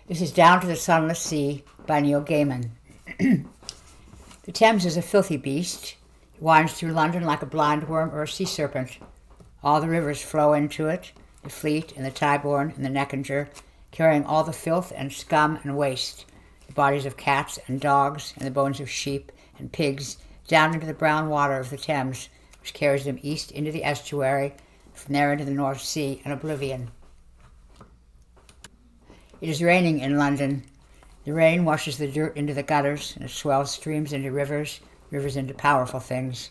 This is Down to the Sunless Sea by Neil Gaiman. The Thames is a filthy beast. It winds through London like a blind worm or a sea serpent. All the rivers flow into it, the Fleet and the Tyburn and the Neckinger, carrying all the filth and scum and waste, the bodies of cats and dogs and the bones of sheep and pigs, down into the brown water of the Thames, which carries them east into the estuary, from there into the North Sea and oblivion. It is raining in London. The rain washes the dirt into the gutters, and it swells streams into rivers, rivers into powerful things.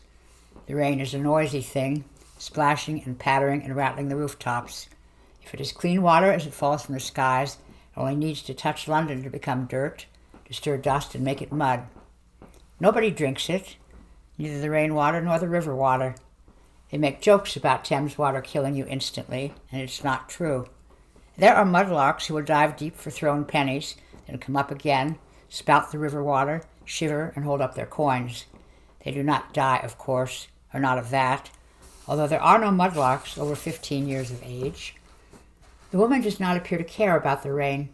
The rain is a noisy thing, splashing and pattering and rattling the rooftops. If it is clean water as it falls from the skies, it only needs to touch London to become dirt, to stir dust and make it mud. Nobody drinks it, neither the rainwater nor the river water. They make jokes about Thames water killing you instantly, and it's not true. There are mudlarks who will dive deep for thrown pennies, then come up again, spout the river water, shiver, and hold up their coins. They do not die, of course, or not of that, although there are no mudlarks over 15 years of age. The woman does not appear to care about the rain.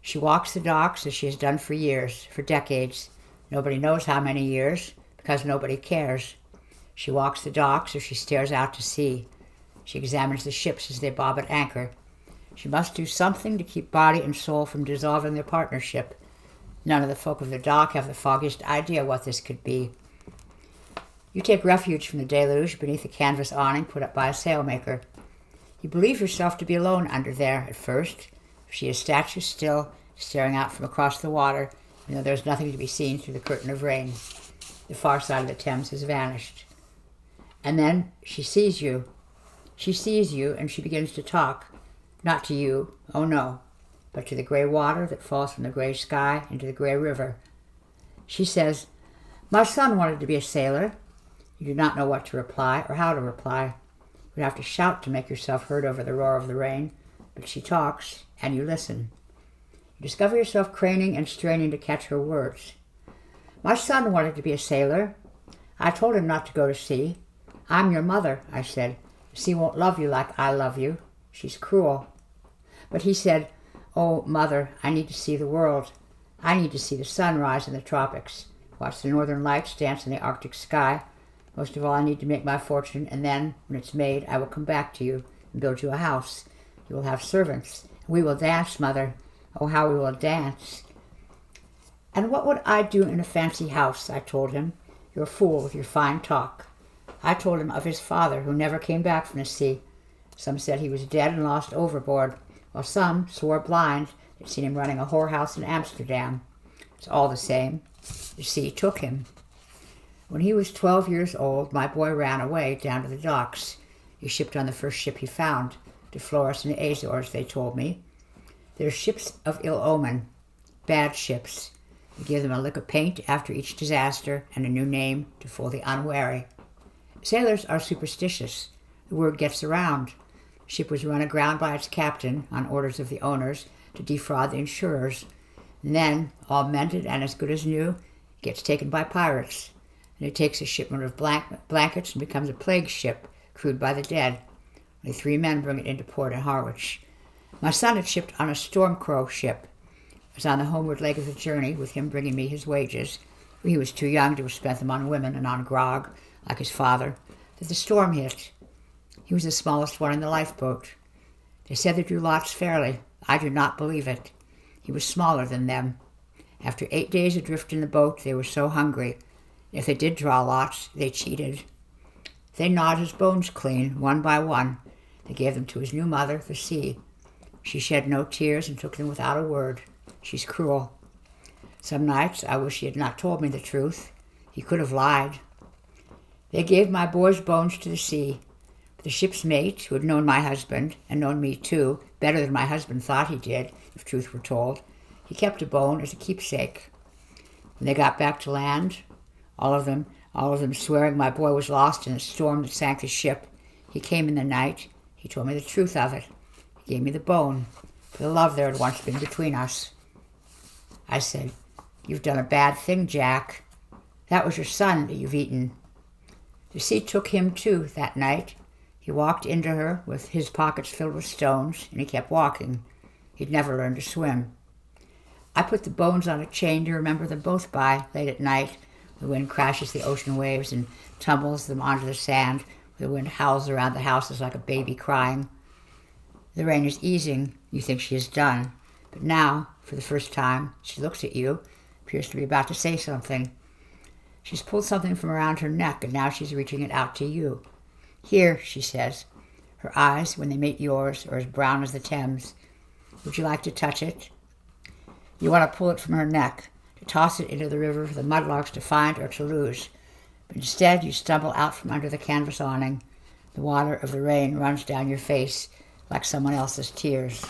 She walks the docks as she has done for years, for decades. Nobody knows how many years, because nobody cares. She walks the docks or she stares out to sea. She examines the ships as they bob at anchor. She must do something to keep body and soul from dissolving their partnership. None of the folk of the dock have the foggiest idea what this could be. You take refuge from the deluge beneath a canvas awning put up by a sailmaker. You believe yourself to be alone under there at first. She is statue still, staring out from across the water, even though there is nothing to be seen through the curtain of rain. The far side of the Thames has vanished. And then she sees you. She sees you, and she begins to talk. Not to you, oh no, but to the gray water that falls from the gray sky into the gray river. She says, "My son wanted to be a sailor." You do not know what to reply or how to reply. You would have to shout to make yourself heard over the roar of the rain, but she talks, and you listen. You discover yourself craning and straining to catch her words. "My son wanted to be a sailor. I told him not to go to sea. I'm your mother," I said. "The sea won't love you like I love you. She's cruel." But he said, "Oh, Mother, I need to see the world. I need to see the sun rise in the tropics, watch the northern lights dance in the Arctic sky. Most of all, I need to make my fortune, and then, when it's made, I will come back to you and build you a house. You will have servants. We will dance, Mother. Oh, how we will dance." "And what would I do in a fancy house?" I told him. "You're a fool with your fine talk." I told him of his father, who never came back from the sea. Some said he was dead and lost overboard, while some swore blind they'd seen him running a whorehouse in Amsterdam. It's all the same. The sea took him. When he was 12 years old, my boy ran away down to the docks. He shipped on the first ship he found, to Flores and the Azores, they told me. They're ships of ill omen, bad ships. They give them a lick of paint after each disaster and a new name to fool the unwary. Sailors are superstitious. The word gets around. The ship was run aground by its captain, on orders of the owners, to defraud the insurers. And then, all mended and as good as new, it gets taken by pirates. And it takes a shipment of blankets and becomes a plague ship, crewed by the dead. Only 3 men bring it into port in Harwich. My son had shipped on a Storm Crow ship. I was on the homeward leg of the journey, with him bringing me his wages, for he was too young to have spent them on women and on grog, like his father, that the storm hit. He was the smallest one in the lifeboat. They said they drew lots fairly. I do not believe it. He was smaller than them. After 8 days adrift in the boat, they were so hungry. If they did draw lots, they cheated. They gnawed his bones clean, one by one. They gave them to his new mother, the sea. She shed no tears and took them without a word. She's cruel. Some nights I wish he had not told me the truth. He could have lied. They gave my boy's bones to the sea. The ship's mate, who had known my husband, and known me too, better than my husband thought he did, if truth were told, he kept a bone as a keepsake. When they got back to land, all of them swearing my boy was lost in a storm that sank the ship, he came in the night. He told me the truth of it. He gave me the bone, for the love there had once been between us. I said, "You've done a bad thing, Jack. That was your son that you've eaten." The sea took him too that night. He walked into her with his pockets filled with stones, and he kept walking. He'd never learn to swim. I put the bones on a chain to remember them both by, late at night. The wind crashes the ocean waves and tumbles them onto the sand. The wind howls around the houses like a baby crying. The rain is easing. You think she is done. But now, for the first time, she looks at you, appears to be about to say something. She's pulled something from around her neck, and now she's reaching it out to you. Here, she says. Her eyes, when they meet yours, are as brown as the Thames. Would you like to touch it? You want to pull it from her neck, to toss it into the river for the mudlarks to find or to lose. But instead, you stumble out from under the canvas awning. The water of the rain runs down your face like someone else's tears.